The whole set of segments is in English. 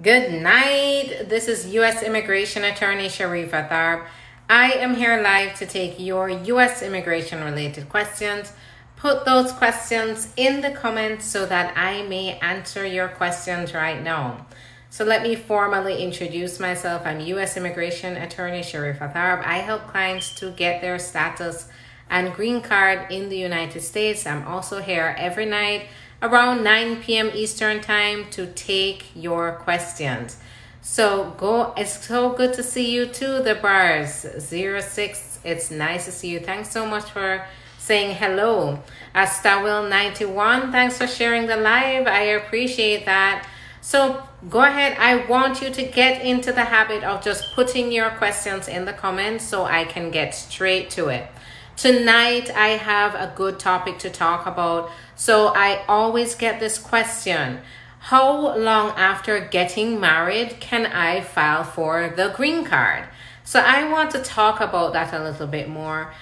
Good night. This is U.S. Immigration Attorney Sharifa Tharpe. I am here live to take your U.S. immigration related questions. Put those questions in the comments so that I may answer your questions right now. So let me formally introduce myself. I'm U.S. Immigration Attorney Sharifa Tharpe. I help clients to get their status and green card in the United States. I'm also here every night around 9 p.m. Eastern time to take your questions. So it's so good to see you too, the bars 06. It's nice to see you. Thanks so much for saying hello. Starwill 91, thanks for sharing the live. I appreciate that. So go ahead. I want you to get into the habit of just putting your questions in the comments so I can get straight to it. Tonight, I have a good topic to talk about. So I always get this question: how long after getting married can I file for the green card? So I want to talk about that a little bit more,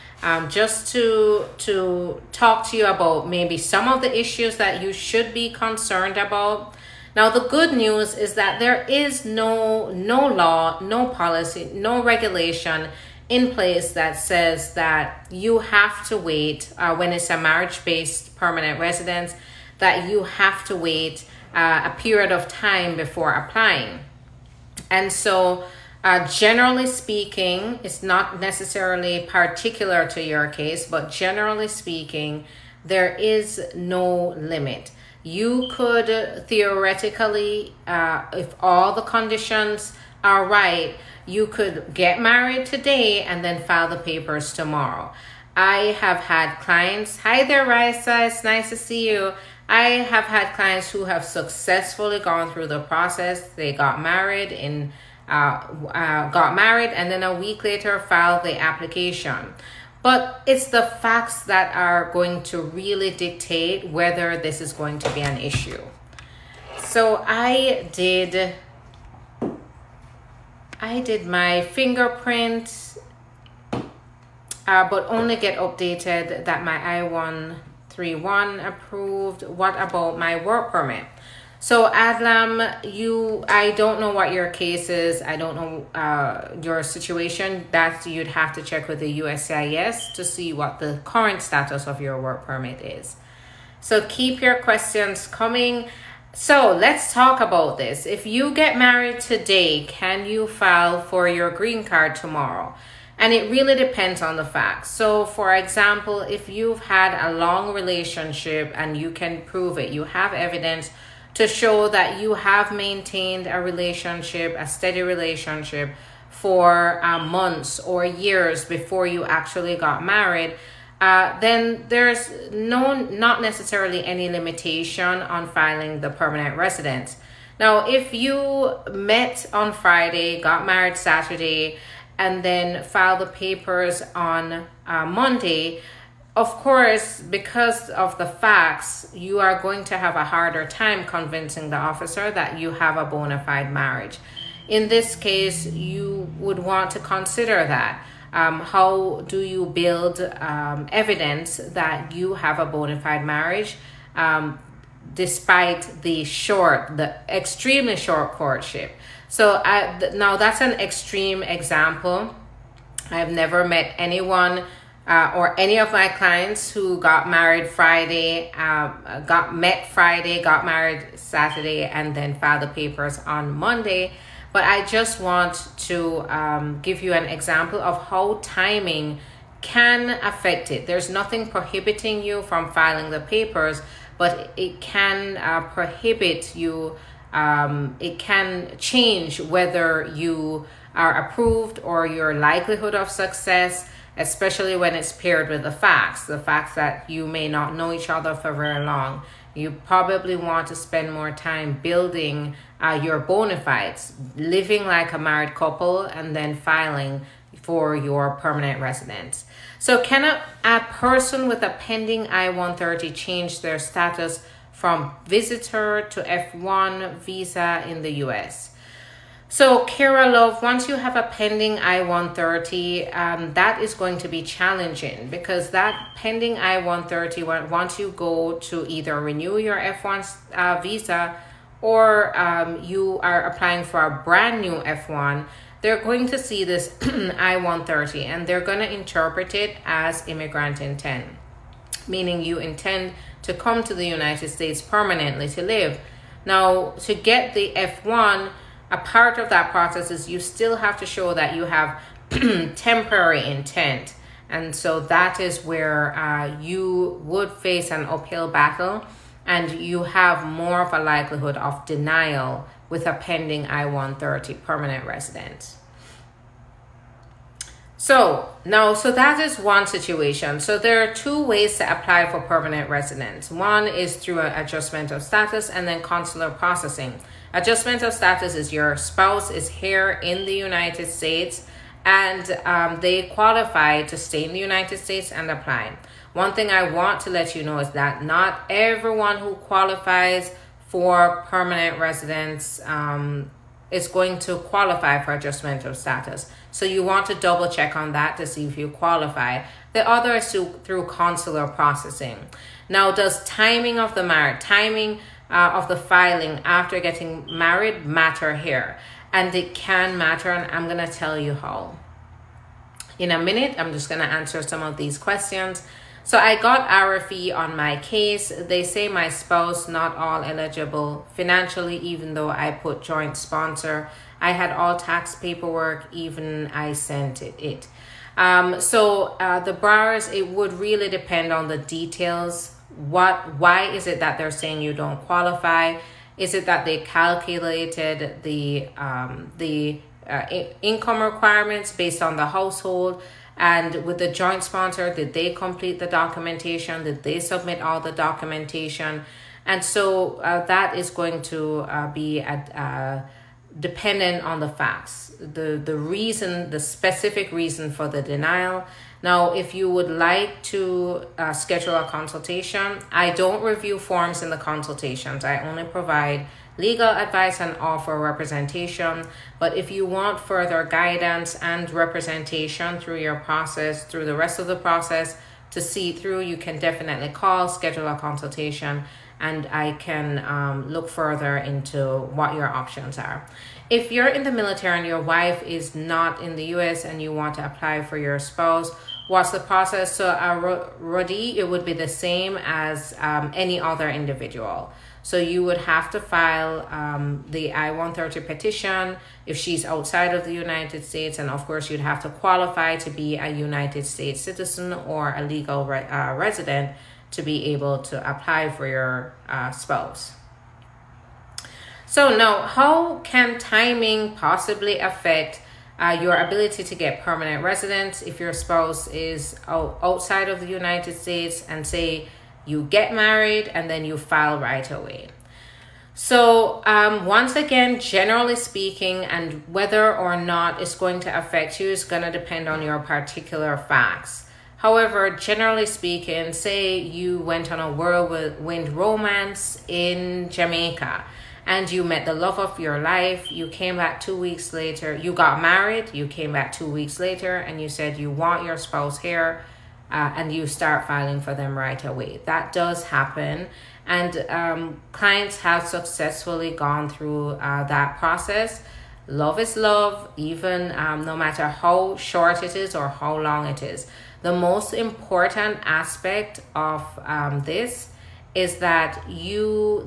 just to talk to you about maybe some of the issues that you should be concerned about. Now, the good news is that there is no law, no policy, no regulation in place that says that you have to wait when it's a marriage-based permanent residence, that you have to wait a period of time before applying. And so generally speaking, it's not necessarily particular to your case, but generally speaking, there is no limit. You could theoretically, if all the conditions are right, you could get married today and then file the papers tomorrow. I have had clients, hi there Raisa, it's nice to see you. I have had clients who have successfully gone through the process. They got married and then a week later filed the application. But it's the facts that are going to really dictate whether this is going to be an issue. So I did my fingerprint, but only get updated that my I-131 approved. What about my work permit? So Adlam, I don't know what your case is. I don't know your situation. That you'd have to check with the USCIS to see what the current status of your work permit is. So keep your questions coming. So let's talk about this. If you get married today, can you file for your green card tomorrow? And it really depends on the facts. So for example, if you've had a long relationship and you can prove it, you have evidence to show that you have maintained a relationship, a steady relationship for months or years before you actually got married, then there's not necessarily any limitation on filing the permanent residence. Now, if you met on Friday, got married Saturday, and then filed the papers on Monday, of course, because of the facts, you are going to have a harder time convincing the officer that you have a bona fide marriage. In this case, you would want to consider that. How do you build evidence that you have a bona fide marriage despite the extremely short courtship? So now that's an extreme example. I've never met anyone or any of my clients who got married Friday, got married Saturday, and then filed the papers on Monday. But I just want to give you an example of how timing can affect it. There's nothing prohibiting you from filing the papers, but it can prohibit you. It can change whether you are approved or your likelihood of success, especially when it's paired with the facts that you may not know each other for very long. You probably want to spend more time building your bona fides, living like a married couple, and then filing for your permanent residence. So can a person with a pending I-130 change their status from visitor to F1 visa in the U.S.? So Kira Love, once you have a pending I-130, that is going to be challenging, because that pending I-130, once you go to either renew your F1 visa or you are applying for a brand new F1, they're going to see this I-130 and they're going to interpret it as immigrant intent, meaning you intend to come to the United States permanently to live. Now, to get the F1, a part of that process is you still have to show that you have temporary intent. And so that is where you would face an uphill battle, and you have more of a likelihood of denial with a pending I-130 permanent residence. So that is one situation. So there are two ways to apply for permanent residence. One is through an adjustment of status, and then consular processing. Adjustment of status is your spouse is here in the United States, and they qualify to stay in the United States and apply. One thing I want to let you know is that not everyone who qualifies for permanent residence is going to qualify for adjustment of status. So you want to double check on that to see if you qualify. The other is through consular processing. Now, does timing of the of the filing after getting married matter here? And it can matter, and I'm going to tell you how. In a minute, I'm just going to answer some of these questions. So I got RFE on my case. They say my spouse not all eligible financially, even though I put joint sponsor. I had all tax paperwork, even I sent it. The borrowers, it would really depend on the details. Why is it that they're saying you don't qualify? Is it that they calculated the income requirements based on the household? And with the joint sponsor, did they complete the documentation? Did they submit all the documentation? And so that is going to be dependent on the facts, the specific reason for the denial. Now, if you would like to schedule a consultation, I don't review forms in the consultations. I only provide legal advice and offer representation. But if you want further guidance and representation through your process, through the rest of the process to see through, you can definitely call, schedule a consultation, and I can look further into what your options are. If you're in the military and your wife is not in the US and you want to apply for your spouse, what's the process? So a RODI, it would be the same as any other individual. So you would have to file the I-130 petition if she's outside of the United States. And of course, you'd have to qualify to be a United States citizen or a legal resident to be able to apply for your spouse. So now, how can timing possibly affect your ability to get permanent residence if your spouse is outside of the United States, and say you get married and then you file right away? So once again, generally speaking, and whether or not it's going to affect you is going to depend on your particular facts. However, generally speaking, say you went on a whirlwind romance in Jamaica and you met the love of your life, you came back 2 weeks later, you got married, you came back 2 weeks later, and you said you want your spouse here, and you start filing for them right away. That does happen, and clients have successfully gone through that process. Love is love, even no matter how short it is or how long it is. The most important aspect of this is that you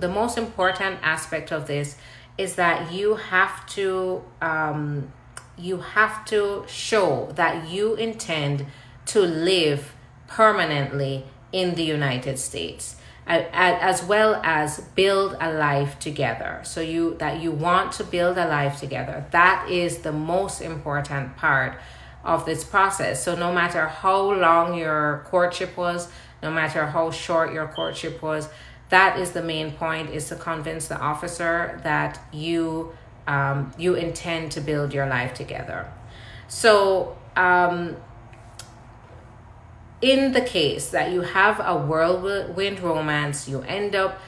have to show that you intend to live permanently in the United States, as well as build a life together. So you want to build a life together. That is the most important part of this process. So no matter how long your courtship was, no matter how short your courtship was, that is the main point, is to convince the officer that you intend to build your life together. So in the case that you have a whirlwind romance, you end up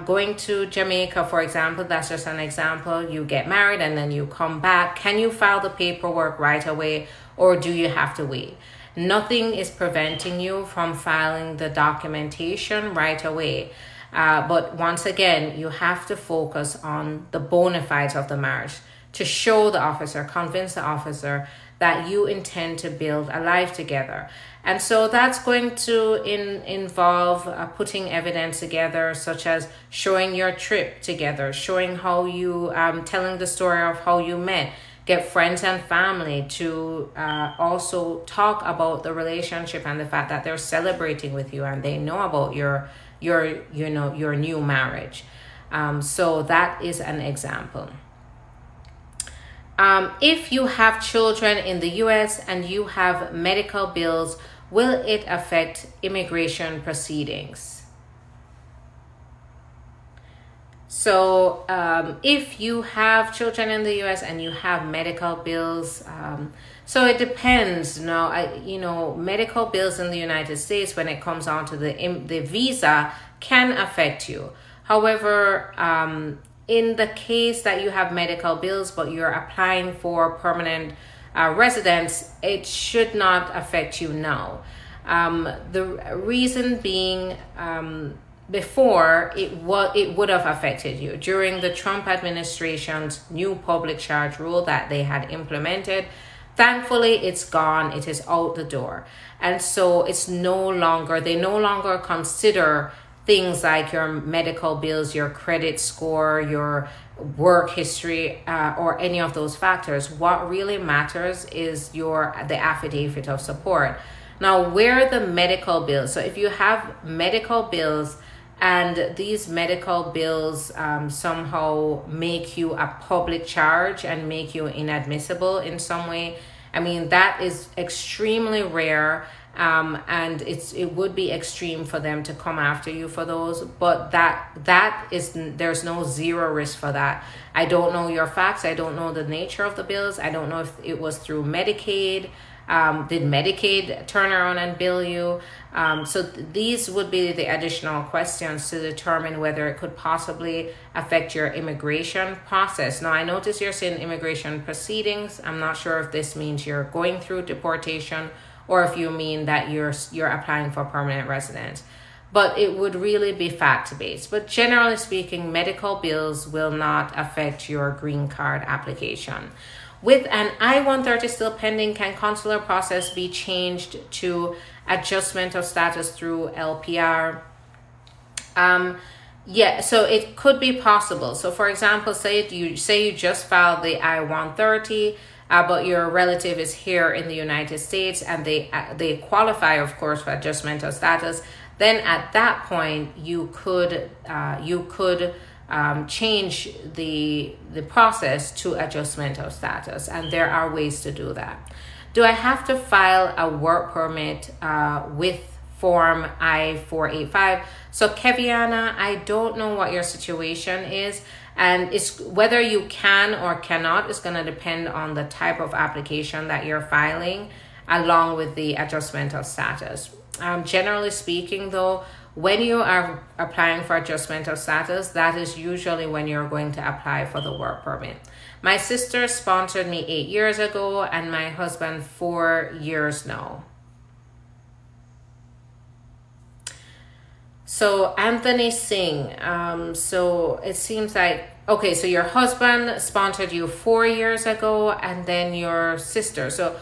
going to Jamaica, for example, that's just an example, you get married and then you come back, can you file the paperwork right away, or do you have to wait? Nothing is preventing you from filing the documentation right away. But once again, you have to focus on the bona fides of the marriage to show the officer, convince the officer that you intend to build a life together. And so that's going to involve putting evidence together, such as showing your trip together, showing how you, telling the story of how you met. Get friends and family to also talk about the relationship and the fact that they're celebrating with you and they know about your new marriage. So that is an example. If you have children in the U.S. and you have medical bills, will it affect immigration proceedings? So if you have children in the U.S. and you have medical bills, so it depends. Medical bills in the United States, when it comes on to the visa, can affect you. However, in the case that you have medical bills, but you're applying for permanent residence, it should not affect you now. The reason being, before it would have affected you during the Trump administration's new public charge rule that they had implemented. Thankfully, it's gone. It is out the door. And so they no longer consider things like your medical bills, your credit score, your work history, or any of those factors. What really matters is the affidavit of support. Now, where the medical bills, so if you have medical bills and these medical bills somehow make you a public charge and make you inadmissible in some way, I mean, that is extremely rare. And it would be extreme for them to come after you for those, but there's no zero risk for that. I don't know your facts. I don't know the nature of the bills. I don't know if it was through Medicaid. Did Medicaid turn around and bill you? So these would be the additional questions to determine whether it could possibly affect your immigration process. Now, I notice you're saying immigration proceedings. I'm not sure if this means you're going through deportation or if you mean that you're applying for permanent residence. But it would really be fact-based. But generally speaking, medical bills will not affect your green card application. With an I-130 still pending, can consular process be changed to adjustment of status through LPR? Yeah, so it could be possible. So for example, say you just filed the I-130, but your relative is here in the United States and they qualify, of course, for adjustment of status. Then at that point, you could change the process to adjustment of status, and there are ways to do that. Do I have to file a work permit with Form I-485? So Keviana, I don't know what your situation is, and it's whether you can or cannot is going to depend on the type of application that you're filing along with the adjustment of status. Generally speaking, though, when you are applying for adjustment of status, that is usually when you're going to apply for the work permit. My sister sponsored me 8 years ago and my husband 4 years now. So Anthony Singh, so it seems like, okay, so your husband sponsored you 4 years ago and then your sister. So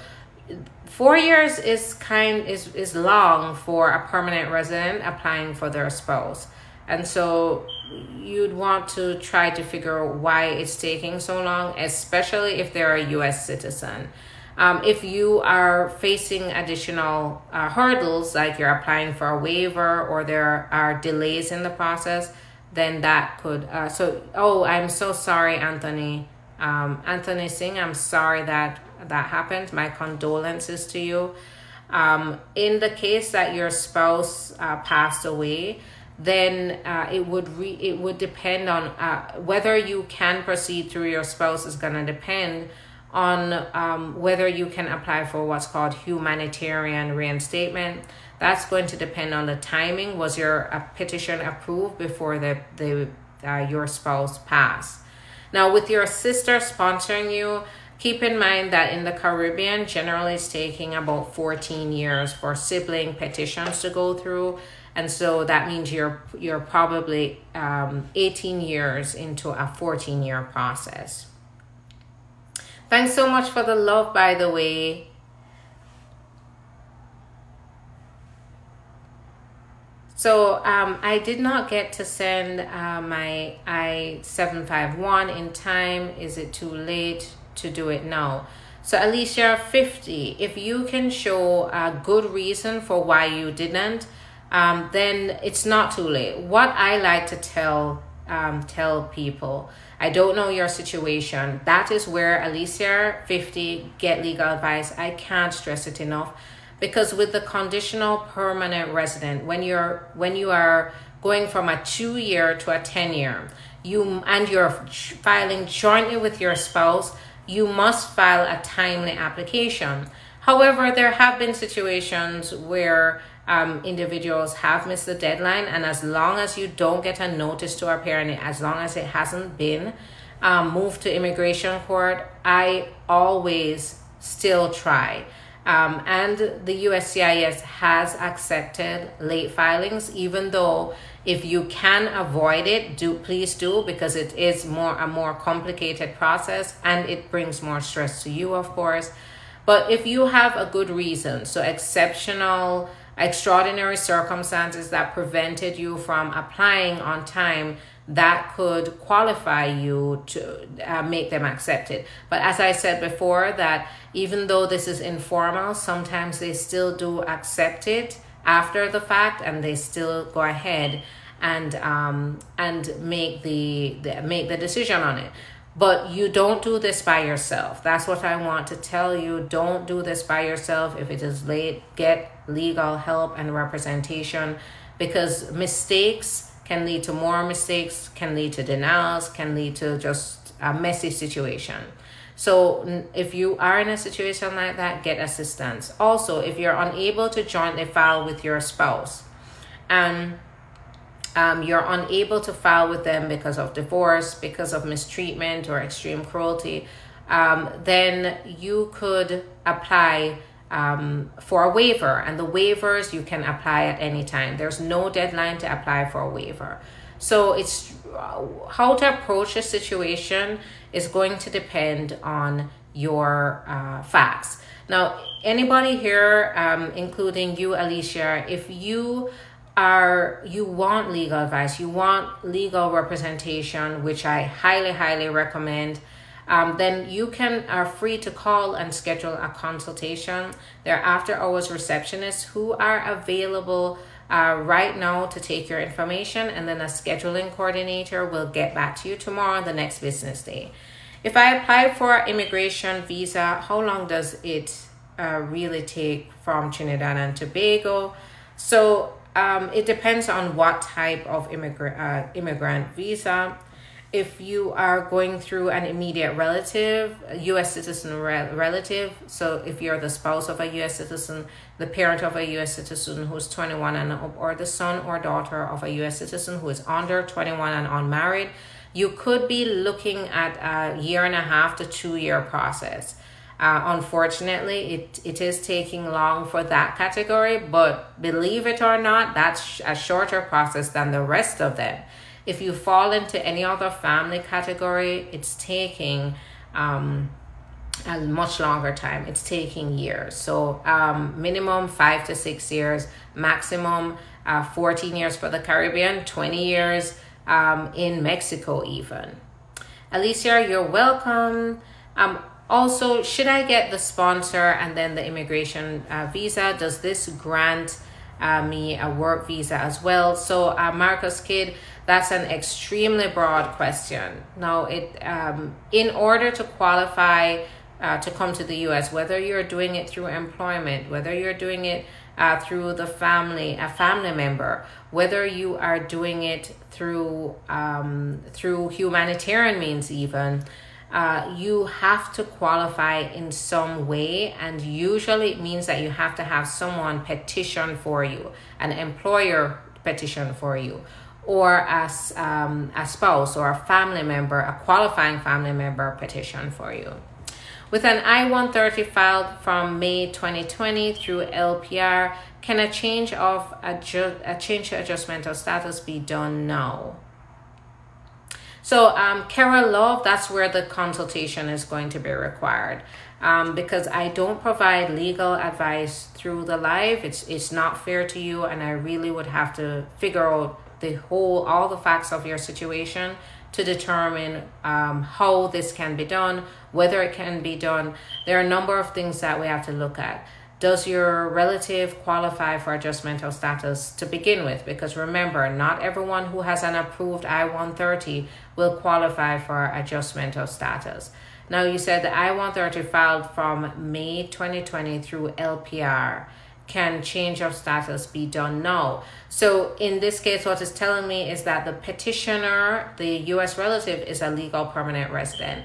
4 years is long for a permanent resident applying for their spouse. And so you'd want to try to figure out why it's taking so long, especially if they're a U.S. citizen. If you are facing additional hurdles, like you're applying for a waiver or there are delays in the process, then that could, I'm so sorry, Anthony. Anthony Singh, I'm sorry that happened. My condolences to you. In the case that your spouse passed away, then it would depend on whether you can proceed through your spouse is going to depend on whether you can apply for what's called humanitarian reinstatement. That's going to depend on the timing. Was your petition approved before your spouse passed? Now, with your sister sponsoring you, keep in mind that in the Caribbean, generally it's taking about 14 years for sibling petitions to go through. And so that means you're probably 18 years into a 14-year process. Thanks so much for the love, by the way. So I did not get to send my I-751 in time. Is it too late to do it now? So Alicia, 50, if you can show a good reason for why you didn't, then it's not too late. What I like to tell people, I don't know your situation. That is where Alicia, 50, get legal advice. I can't stress it enough. Because with the conditional permanent resident, when you are going from a 2-year to a 10-year, you're filing jointly with your spouse, you must file a timely application. However, there have been situations where individuals have missed the deadline, and as long as you don't get a notice to appear, and as long as it hasn't been moved to immigration court, I always still try. And the USCIS has accepted late filings, even though if you can avoid it, please do, because it is a more complicated process and it brings more stress to you, of course. But if you have a good reason, so extraordinary circumstances that prevented you from applying on time, that could qualify you to make them accepted. But as I said before, that even though this is informal, sometimes they still do accept it after the fact, and they still go ahead and make the decision on it. But you don't do this by yourself. That's what I want to tell you. Don't do this by yourself. If it is late, get legal help and representation, because mistakes can lead to more mistakes, can lead to denials, can lead to just a messy situation. So if you are in a situation like that, get assistance. Also, if you're unable to jointly file with your spouse, and you're unable to file with them because of divorce, because of mistreatment or extreme cruelty, then you could apply for a waiver, and the waivers you can apply at any time. There's no deadline to apply for a waiver. So it's how to approach a situation is going to depend on your facts. Now, anybody here, including you, Alicia, if you want legal advice, you want legal representation, which I highly recommend, then you are free to call and schedule a consultation. There are after-hours receptionists who are available right now to take your information, and then a scheduling coordinator will get back to you tomorrow, the next business day. If I apply for an immigration visa, how long does it really take from Trinidad and Tobago? So it depends on what type of immigrant visa. If you are going through an immediate relative, U.S. citizen relative, so if you're the spouse of a U.S. citizen, the parent of a U.S. citizen who's 21 and up, or the son or daughter of a U.S. citizen who is under 21 and unmarried, you could be looking at a 1.5 to 2 year process. Unfortunately, it is taking long for that category, but believe it or not, that's a shorter process than the rest of them. If you fall into any other family category, it's taking a much longer time. It's taking years. So minimum 5 to 6 years, maximum 14 years for the Caribbean, 20 years in Mexico even. Alicia, you're welcome. Also, should I get the sponsor and then the immigration visa? Does this grant me a work visa as well? So Marcus Kidd, that's an extremely broad question. Now, in order to qualify to come to the U.S., whether you're doing it through employment, whether you're doing it through a family member, whether you are doing it through humanitarian means even, you have to qualify in some way, and usually it means that you have to have someone petition for you, an employer petition for you, or a spouse or a family member, a qualifying family member petition for you. With an I-130 filed from May 2020 through LPR, can a change to adjustment of status be done now? So, Kara Love, that's where the consultation is going to be required. Because I don't provide legal advice through the live. It's not fair to you, and I really would have to figure out all the facts of your situation to determine how this can be done, whether it can be done. There are a number of things that we have to look at. Does your relative qualify for adjustment of status to begin with? Because remember, not everyone who has an approved I-130 will qualify for adjustment of status. Now, you said the I-130 filed from May 2020 through LPR. Can change of status be done now? So in this case, what it's telling me is that the petitioner, the U.S. relative, is a legal permanent resident.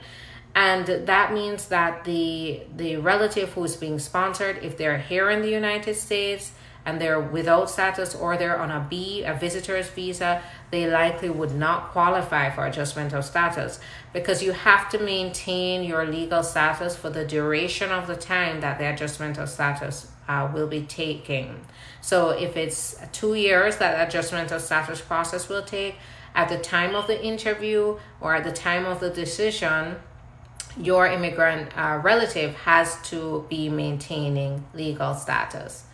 And that means that the relative who's being sponsored, if they're here in the United States and they're without status, or they're on a visitor's visa, they likely would not qualify for adjustment of status, because you have to maintain your legal status for the duration of the time that the adjustment of status will be taking. So if it's 2 years that adjustment of status process will take, at the time of the interview or at the time of the decision, your immigrant relative has to be maintaining legal status.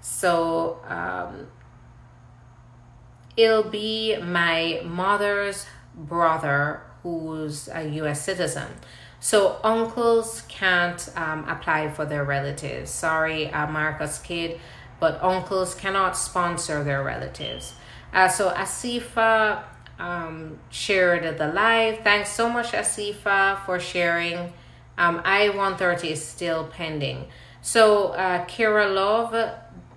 So it'll be my mother's brother who's a U.S. citizen. So uncles can't apply for their relatives. Sorry, Marcus kid, but uncles cannot sponsor their relatives. So Asifa shared the live. Thanks so much, Asifa, for sharing. I-130 is still pending. So Kira Love,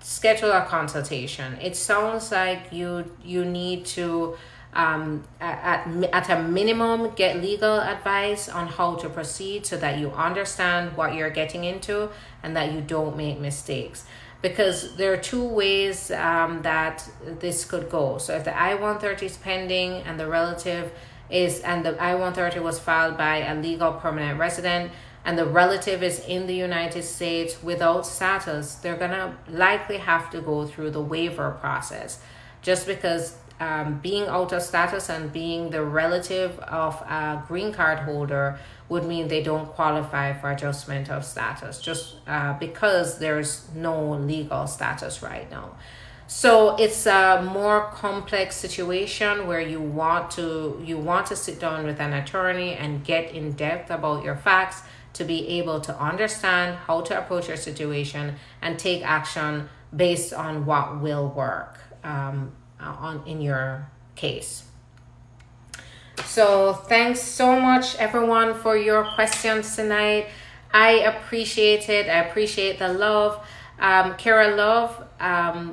schedule a consultation. It sounds like you need to at a minimum get legal advice on how to proceed, so that you understand what you're getting into and that you don't make mistakes. Because there are two ways that this could go. So if the I-130 is pending and the relative and the I-130 was filed by a legal permanent resident, and the relative is in the United States without status, they're gonna likely have to go through the waiver process, just because being out of status and being the relative of a green card holder would mean they don't qualify for adjustment of status, just because there's no legal status right now. So it's a more complex situation where you want to sit down with an attorney and get in depth about your facts to be able to understand how to approach your situation and take action based on what will work in your case. So thanks so much, everyone, for your questions tonight. I appreciate it. I appreciate the love. Kara Love,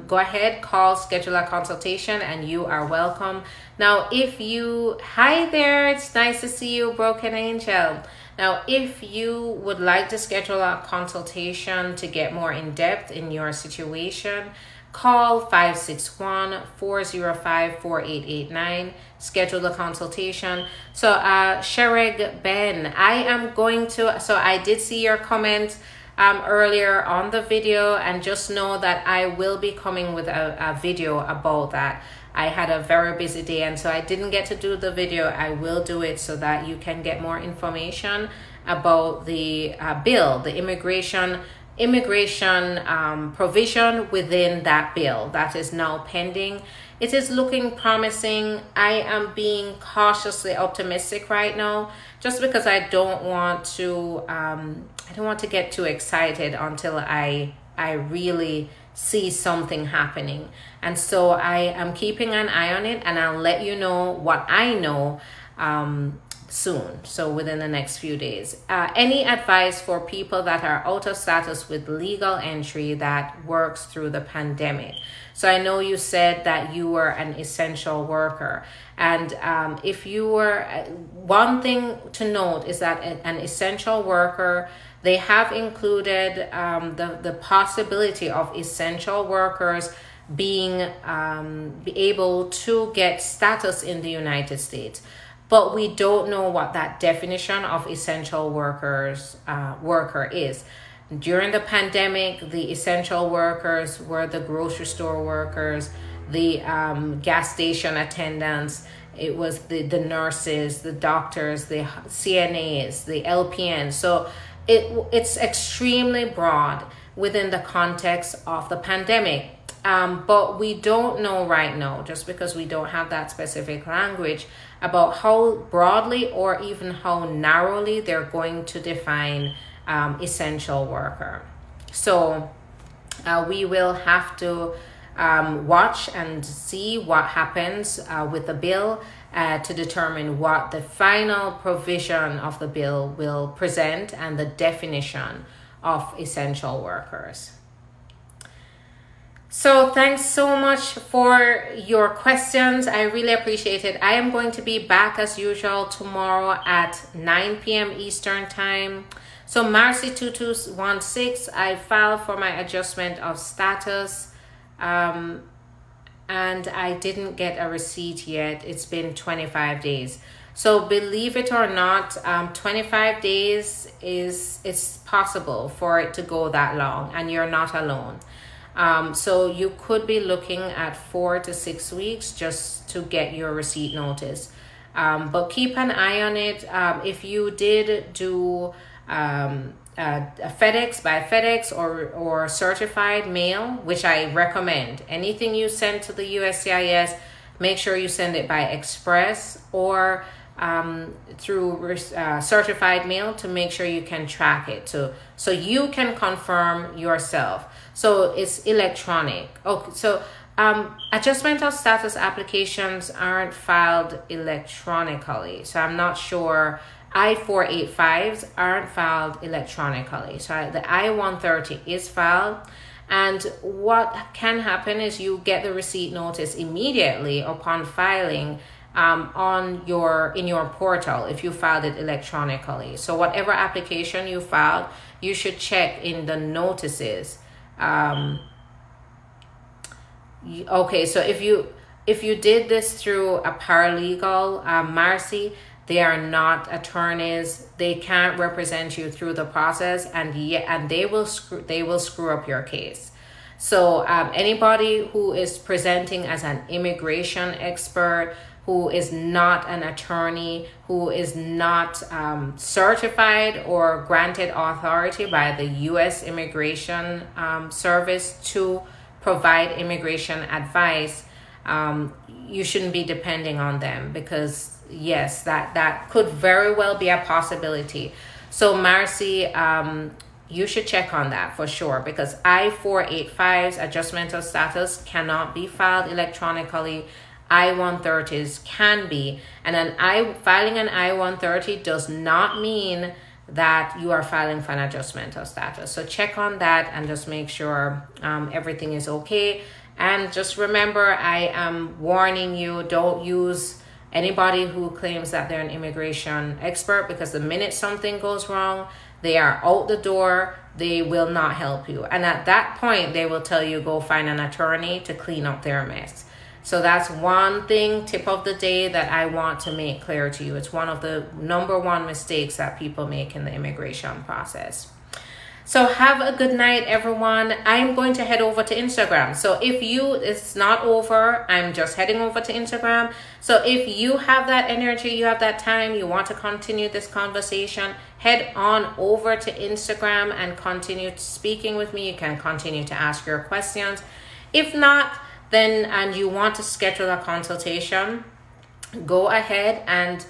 go ahead, call, schedule a consultation, and you are welcome. Now, hi there, it's nice to see you, Broken Angel. Now, if you would like to schedule a consultation to get more in depth in your situation, call 561-405-4889. Schedule a consultation. So, Shereg Ben, I did see your comment earlier on the video, and just know that I will be coming with a video about that. I had a very busy day, and so I didn't get to do the video. I will do it so that you can get more information about the bill, the immigration provision within that bill that is now pending. It is looking promising. I am being cautiously optimistic right now, just because I don't want to get too excited until I really see something happening. And so I am keeping an eye on it, and I'll let you know what I know soon, so within the next few days. Any advice for people that are out of status with legal entry that works through the pandemic? So I know you said that you were an essential worker, and if you were, one thing to note is that an essential worker, they have included the possibility of essential workers being able to get status in the United States. but we don't know what that definition of essential worker is. During the pandemic, the essential workers were the grocery store workers, the gas station attendants, it was the nurses, the doctors, the CNAs, the LPNs. So it's extremely broad within the context of the pandemic. But we don't know right now, just because we don't have that specific language, about how broadly or even how narrowly they're going to define essential worker. So we will have to watch and see what happens with the bill to determine what the final provision of the bill will present and the definition of essential workers. So thanks so much for your questions. I really appreciate it. I am going to be back as usual tomorrow at 9 p.m. Eastern time. So Marcy 2216, I filed for my adjustment of status, and I didn't get a receipt yet. It's been 25 days. So believe it or not, 25 days it's possible for it to go that long, and you're not alone. So you could be looking at 4 to 6 weeks just to get your receipt notice. But keep an eye on it. If you did do FedEx by FedEx or certified mail, which I recommend, anything you send to the USCIS, make sure you send it by express or through certified mail to make sure you can track it so you can confirm yourself. So it's electronic. Okay, so adjustment of status applications aren't filed electronically, so I'm not sure. I-485s aren't filed electronically, so the I-130 is filed. And what can happen is you get the receipt notice immediately upon filing in your portal if you filed it electronically. So whatever application you filed, you should check in the notices. Okay, so if you did this through a paralegal, Marcy, they are not attorneys. They can't represent you through the process, and they will screw up your case. So anybody who is presenting as an immigration expert, who is not an attorney, who is not certified or granted authority by the U.S. Immigration Service to provide immigration advice, you shouldn't be depending on them, because yes, that could very well be a possibility. So Marcy, you should check on that for sure, because I-485s, adjustment of status, cannot be filed electronically. I-130s can be, and filing an I-130 does not mean that you are filing for an adjustment of status. So check on that and just make sure everything is okay. And just remember, I am warning you, don't use anybody who claims that they're an immigration expert, because the minute something goes wrong, they are out the door. They will not help you. And at that point, they will tell you, go find an attorney to clean up their mess. So that's one thing, tip of the day, that I want to make clear to you. It's one of the #1 mistakes that people make in the immigration process. So have a good night, everyone. I'm going to head over to Instagram. So it's not over, I'm just heading over to Instagram. So if you have that energy, you have that time, you want to continue this conversation, head on over to Instagram and continue speaking with me. You can continue to ask your questions. If not, and you want to schedule a consultation, go ahead and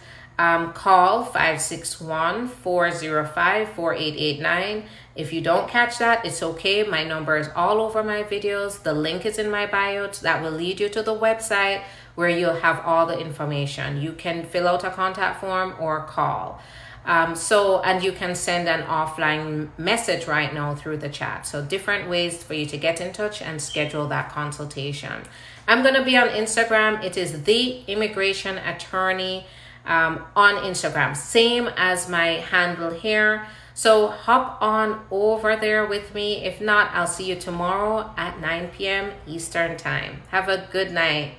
call 561-405-4889. If you don't catch that, it's okay. My number is all over my videos. The link is in my bio. That will lead you to the website where you'll have all the information. You can fill out a contact form or call. And you can send an offline message right now through the chat. So different ways for you to get in touch and schedule that consultation. I'm going to be on Instagram. It is The Immigration Attorney on Instagram, same as my handle here. So hop on over there with me. If not, I'll see you tomorrow at 9 p.m. Eastern time. Have a good night.